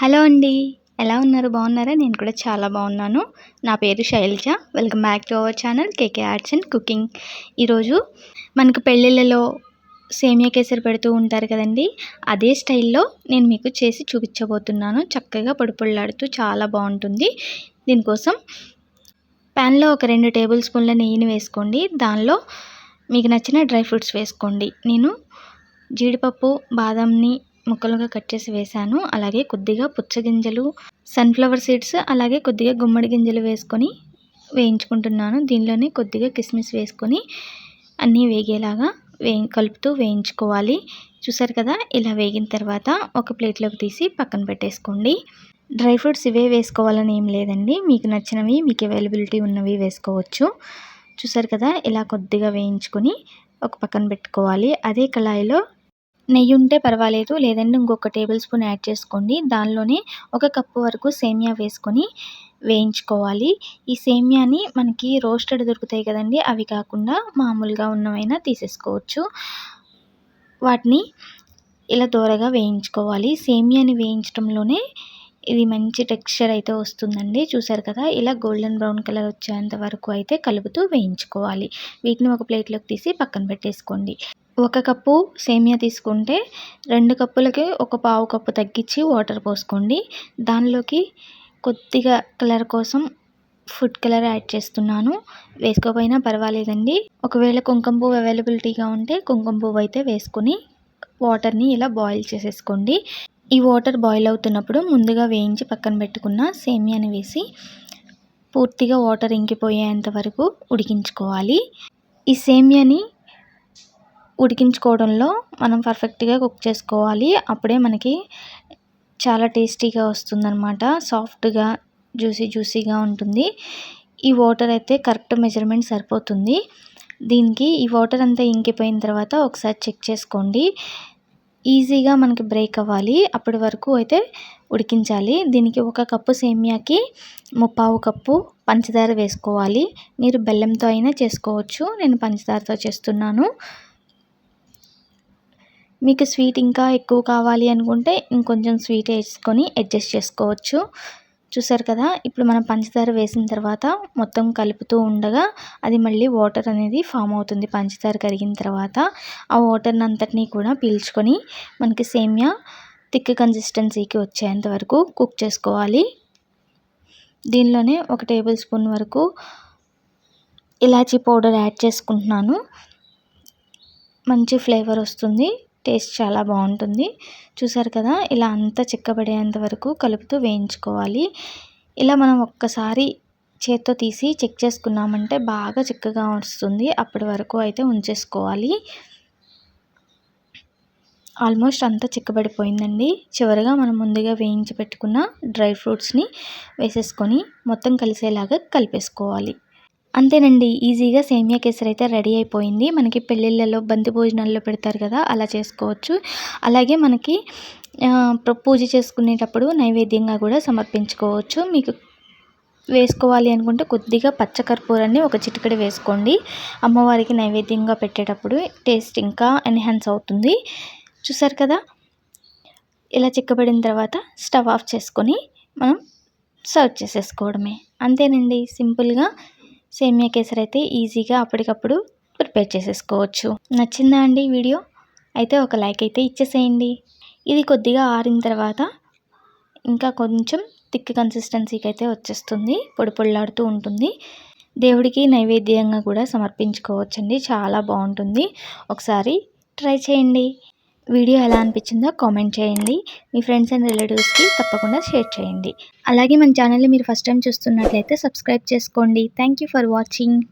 Hello అండి. ఎలా ఉన్నారు? బాగున్నారా? నేను కూడా చాలా బాగున్నాను. నా పేరు Shailaja. Welcome back to our channel KK arts and cooking. ఈరోజు మనకు పెళ్ళిళ్ళలో సేమియా కేసరి పెడుతూ ఉంటారు కదండి. అదే స్టైల్లో నేను మీకు చేసి చూపించబోతున్నాను. చక్కగా పొడిపొడిలాడుతూ చాలా బాగుంటుంది. దీనికోసం ప్యాన్లో ఒక 2 టేబుల్ స్పూన్ల నెయ్యిని వేసుకోండి. దానిలో మీకు నచ్చిన డ్రై ఫ్రూట్స్ వేసుకోండి. నేను జీడిపప్పు, బాదంని ముక్కలుగా కట్ చేసి వేసాను. అలాగే కొద్దిగా పుచ్చగింజలు, సన్ఫ్లవర్ సీడ్స్, అలాగే కొద్దిగా గుమ్మడి గింజలు వేసుకొని వేయించుకుంటున్నాను. దీనిలోనే కొద్దిగా కిస్మిస్ వేసుకొని అన్నీ వేగేలాగా కలుపుతూ వేయించుకోవాలి. చూసారు కదా, ఇలా వేగిన తర్వాత ఒక ప్లేట్లోకి తీసి పక్కన పెట్టేసుకోండి. డ్రై ఫ్రూట్స్ ఇవే వేసుకోవాలని ఏం లేదండి. మీకు నచ్చినవి, మీకు అవైలబిలిటీ ఉన్నవి వేసుకోవచ్చు. చూసారు కదా, ఇలా కొద్దిగా వేయించుకొని ఒక పక్కన పెట్టుకోవాలి. అదే కళాయిలో నెయ్యి ఉంటే పర్వాలేదు, లేదంటే ఇంకొక టేబుల్ స్పూన్ యాడ్ చేసుకోండి. దానిలోనే 1 కప్పు వరకు సేమియా వేసుకొని వేయించుకోవాలి. ఈ సేమియాని మనకి రోస్టెడ్ దొరుకుతాయి కదండి, అవి కాకుండా మామూలుగా ఉన్నవైనా తీసేసుకోవచ్చు. వాటిని ఇలా దోరగా వేయించుకోవాలి. సేమియాని వేయించడంలోనే ఇది మంచి టెక్స్చర్ అయితే వస్తుందండి. చూసారు కదా, ఇలా గోల్డెన్ బ్రౌన్ కలర్ వచ్చేంత వరకు అయితే కలుపుతూ వేయించుకోవాలి. వీటిని ఒక ప్లేట్లోకి తీసి పక్కన పెట్టేసుకోండి. 1 కప్పు సేమియా తీసుకుంటే 2 కప్పులకి ఒక పావు కప్పు తగ్గించి వాటర్ పోసుకోండి. దానిలోకి కొద్దిగా కలర్ కోసం ఫుడ్ కలర్ యాడ్ చేస్తున్నాను. వేసుకోకపోయినా పర్వాలేదండి. ఒకవేళ కుంకుమ పువ్వు అవైలబిలిటీగా ఉంటే కుంకుమ పువ్వు అయితే వేసుకొని వాటర్ని ఇలా బాయిల్ చేసేసుకోండి. ఈ వాటర్ బాయిల్ అవుతున్నప్పుడు ముందుగా వేయించి పక్కన పెట్టుకున్న సేమియాని వేసి పూర్తిగా వాటర్ ఇంకిపోయేంత వరకు ఉడికించుకోవాలి. ఈ సేమియాని ఉడికించుకోవడంలో మనం పర్ఫెక్ట్గా కుక్ చేసుకోవాలి. అప్పుడే మనకి చాలా టేస్టీగా వస్తుందన్నమాట. సాఫ్ట్గా జ్యూసీగా ఉంటుంది. ఈ వాటర్ అయితే కరెక్ట్ మెజర్మెంట్ సరిపోతుంది. దీనికి ఈ వాటర్ అంతా ఇంకిపోయిన తర్వాత ఒకసారి చెక్ చేసుకోండి. ఈజీగా మనకి బ్రేక్ అవ్వాలి, అప్పటి వరకు అయితే ఉడికించాలి. దీనికి 1 కప్పు సేమియాకి 3/4 కప్పు పంచదార వేసుకోవాలి. మీరు బెల్లంతో అయినా చేసుకోవచ్చు, నేను పంచదారతో చేస్తున్నాను. మీకు స్వీట్ ఇంకా ఎక్కువ కావాలి అనుకుంటే ఇంకొంచెం స్వీట్ వేసుకొని అడ్జస్ట్ చేసుకోవచ్చు. చూసారు కదా, ఇప్పుడు మనం పంచదార వేసిన తర్వాత మొత్తం కలుపుతూ ఉండగా అది మళ్ళీ వాటర్ అనేది ఫామ్ అవుతుంది. పంచదార కరిగిన తర్వాత ఆ వాటర్ని అంతటినీ కూడా పీల్చుకొని మనకి సేమియా థిక్ కన్సిస్టెన్సీకి వచ్చేంత వరకు కుక్ చేసుకోవాలి. దీనిలోనే 1 టేబుల్ స్పూన్ వరకు ఇలాచీ పౌడర్ యాడ్ చేసుకుంటున్నాను. మంచి ఫ్లేవర్ వస్తుంది, టేస్ట్ చాలా బాగుంటుంది. చూసారు కదా, ఇలా అంతా చిక్కబడేంత వరకు కలుపుతూ వేయించుకోవాలి. ఇలా మనం ఒక్కసారి చేత్తో తీసి చెక్ చేసుకున్నామంటే బాగా చిక్కగా వస్తుంది. అప్పటి వరకు అయితే ఉంచేసుకోవాలి. ఆల్మోస్ట్ అంతా చిక్కబడిపోయిందండి. చివరిగా మనం ముందుగా వేయించి పెట్టుకున్న డ్రై ఫ్రూట్స్ని వేసేసుకొని మొత్తం కలిసేలాగా కలిపేసుకోవాలి. అంతేనండి, ఈజీగా సేమియా కేసరి అయితే రెడీ అయిపోయింది. మనకి పెళ్ళిళ్ళలో బంతి భోజనాల్లో పెడతారు కదా, అలా చేసుకోవచ్చు. అలాగే మనకి పూజ చేసుకునేటప్పుడు నైవేద్యంగా కూడా సమర్పించుకోవచ్చు. మీకు వేసుకోవాలి అనుకుంటే కొద్దిగా పచ్చకర్పూరాన్ని ఒక చిటికెడు వేసుకోండి. అమ్మవారికి నైవేద్యంగా పెట్టేటప్పుడు టేస్ట్ ఇంకా ఎన్హాన్స్ అవుతుంది. చూసారు కదా, ఇలా చిక్కబడిన తర్వాత స్టవ్ ఆఫ్ చేసుకొని మనం సర్వ్ చేసేసుకోవడమే. అంతేనండి, సింపుల్గా సేమియా కేసరి అయితే ఈజీగా అప్పటికప్పుడు ప్రిపేర్ చేసేసుకోవచ్చు. నచ్చిందా అండి వీడియో? అయితే ఒక లైక్ అయితే ఇచ్చేసేయండి. ఇది కొద్దిగా ఆరిన తర్వాత ఇంకా కొంచెం థిక్ కన్సిస్టెన్సీకి అయితే వచ్చేస్తుంది, పొడి పొడిలాడుతూ ఉంటుంది. దేవుడికి నైవేద్యంగా కూడా సమర్పించుకోవచ్చండి, చాలా బాగుంటుంది. ఒకసారి ట్రై చేయండి. వీడియో ఎలా అనిపించిందో కామెంట్ చేయండి. మీ ఫ్రెండ్స్ అండ్ రిలేటివ్స్కి తప్పకుండా షేర్ చేయండి. అలాగే మన ఛానల్ని మీరు ఫస్ట్ టైం చూస్తున్నట్లయితే సబ్స్క్రైబ్ చేసుకోండి. Thank you for watching.